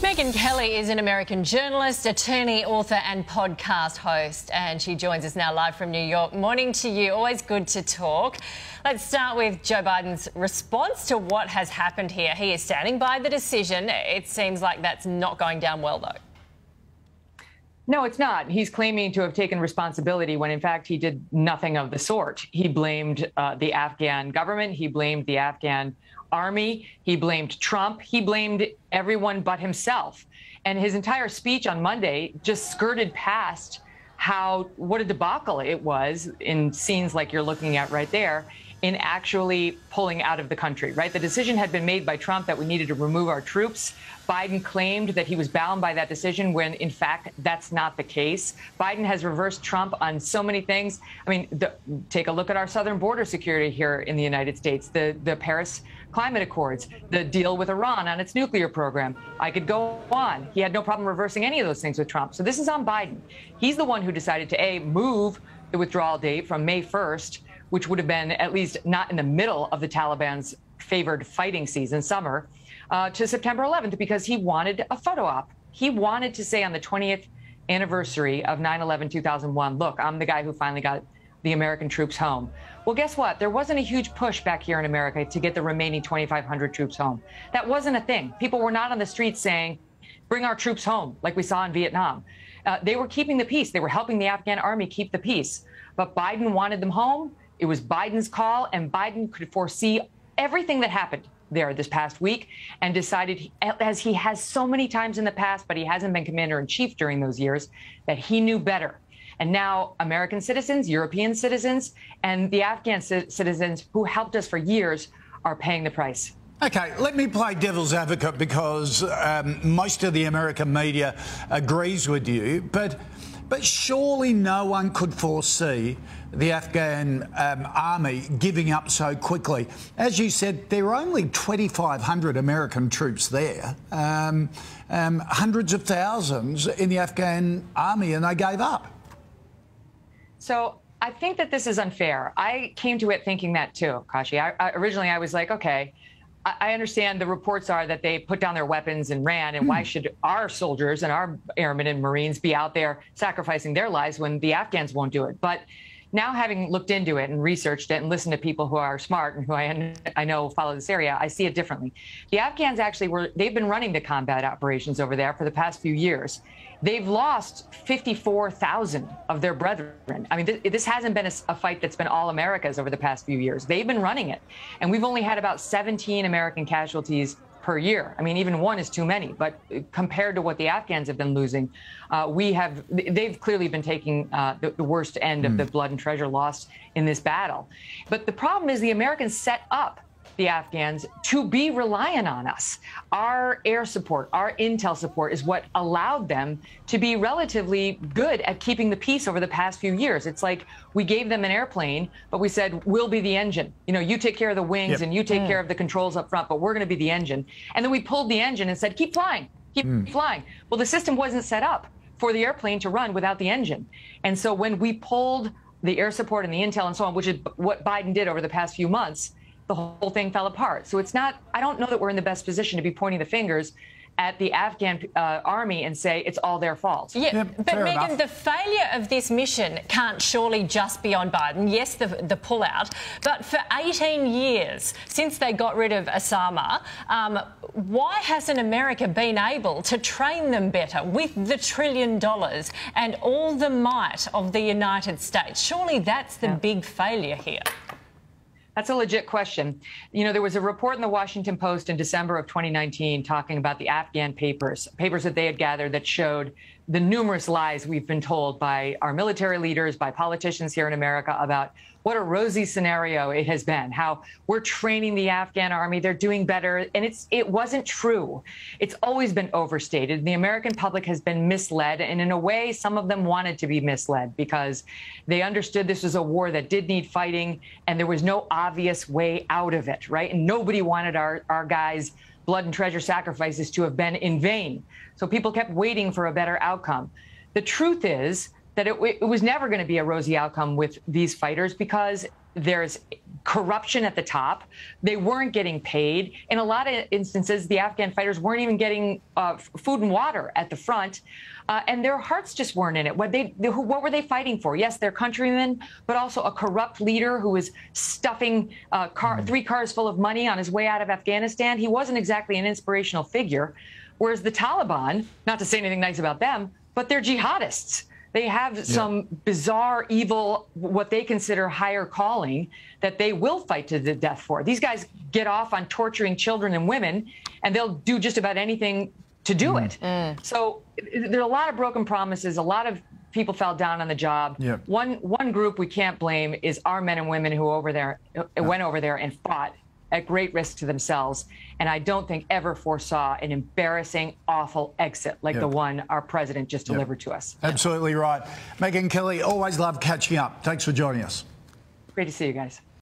Megyn Kelly is an American journalist, attorney, author and podcast host, and she joins us now live from New York. Morning to you. Always good to talk. Let's start with Joe Biden's response to what has happened here. He is standing by the decision. It seems like that's not going down well, though. No, it's not. He's claiming to have taken responsibility when, in fact, he did nothing of the sort. He blamed the Afghan government. He blamed the Afghan army. He blamed Trump. He blamed everyone but himself. And his entire speech on Monday just skirted past what a debacle it was in scenes like you're looking at right there, in actually pulling out of the country, right? The decision had been made by Trump that we needed to remove our troops. Biden claimed that he was bound by that decision when, in fact, that's not the case. Biden has reversed Trump on so many things. I mean, take a look at our southern border security here in the United States, the Paris Climate Accords, the deal with Iran on its nuclear program. I could go on. He had no problem reversing any of those things with Trump. So this is on Biden. He's the one who decided to, A, move the withdrawal date from May 1st, which would have been at least not in the middle of the Taliban's favored fighting season, summer, to September 11th, because he wanted a photo op. He wanted to say on the 20th anniversary of 9/11/2001, look, I'm the guy who finally got the American troops home. Well, guess what? There wasn't a huge push back here in America to get the remaining 2,500 troops home. That wasn't a thing. People were not on the streets saying, bring our troops home, like we saw in Vietnam. They were keeping the peace. They were helping the Afghan army keep the peace. But Biden wanted them home. It was Biden's call, and Biden could foresee everything that happened there this past week and decided, as he has so many times in the past, but he hasn't been commander in chief during those years, that he knew better. And now American citizens, European citizens, and the Afghan citizens who helped us for years are paying the price. OK, let me play devil's advocate, because most of the American media agrees with you. But surely no one could foresee the Afghan army giving up so quickly. As you said, there are only 2,500 American troops there, hundreds of thousands in the Afghan army, and they gave up. So I think that this is unfair. I came to it thinking that too, Kashi. Originally, I was like, OK, I understand the reports are that they put down their weapons and ran, and why should our soldiers and our airmen and Marines be out there sacrificing their lives when the Afghans won't do it? But now, having looked into it and researched it and listened to people who are smart and who I know follow this area, I see it differently. The Afghans actually they've been running the combat operations over there for the past few years. They've lost 54,000 of their brethren. I mean, this hasn't been a fight that's been all America's over the past few years. They've been running it. And we've only had about 17 American casualties per year. I mean, even one is too many. But compared to what the Afghans have been losing, they've clearly been taking the worst end of the blood and treasure lost in this battle. But the problem is the Americans set up the Afghans to be reliant on us. Our air support, our intel support is what allowed them to be relatively good at keeping the peace over the past few years. It's like we gave them an airplane, but we said, we'll be the engine. You know, you take care of the wings and you take care of the controls up front, but we're going to be the engine. And then we pulled the engine and said, keep flying, keep flying. Well, the system wasn't set up for the airplane to run without the engine. And so when we pulled the air support and the intel and so on, which is what Biden did over the past few months, the whole thing fell apart. So it's not, I don't know that we're in the best position to be pointing the fingers at the Afghan army and say it's all their fault. Yeah, but Megyn, the failure of this mission can't surely just be on Biden. Yes, the pullout, but for 18 years since they got rid of Osama, why hasn't America been able to train them better with the $1 trillion and all the might of the United States? Surely that's the big failure here. That's a legit question. You know, there was a report in the Washington Post in December of 2019 talking about the Afghan papers that they had gathered that showed the numerous lies we've been told by our military leaders, by politicians here in America about what a rosy scenario it has been, how we're training the Afghan army, they're doing better. And it wasn't true. It's always been overstated. The American public has been misled. And in a way, some of them wanted to be misled because they understood this was a war that did need fighting and there was no obvious way out of it, right? And nobody wanted our guys' blood and treasure sacrifices to have been in vain. So people kept waiting for a better outcome. The truth is that it was never going to be a rosy outcome with these fighters because There's corruption at the top. They weren't getting paid. In a lot of instances, the Afghan fighters weren't even getting food and water at the front. And their hearts just weren't in it. What were they fighting for? Yes, their countrymen, but also a corrupt leader who was stuffing 3 cars full of money on his way out of Afghanistan. He wasn't exactly an inspirational figure. Whereas the Taliban, not to say anything nice about them, but they're jihadists. They have some bizarre, evil, what they consider higher calling that they will fight to the death for. These guys get off on torturing children and women, and they'll do just about anything to do it. So there are a lot of broken promises. A lot of people fell down on the job. One group we can't blame is our men and women who went over there and fought at great risk to themselves. And I don't think ever foresaw an embarrassing, awful exit like the one our president just delivered to us. Absolutely right. Megyn Kelly, always love catching up. Thanks for joining us. Great to see you guys.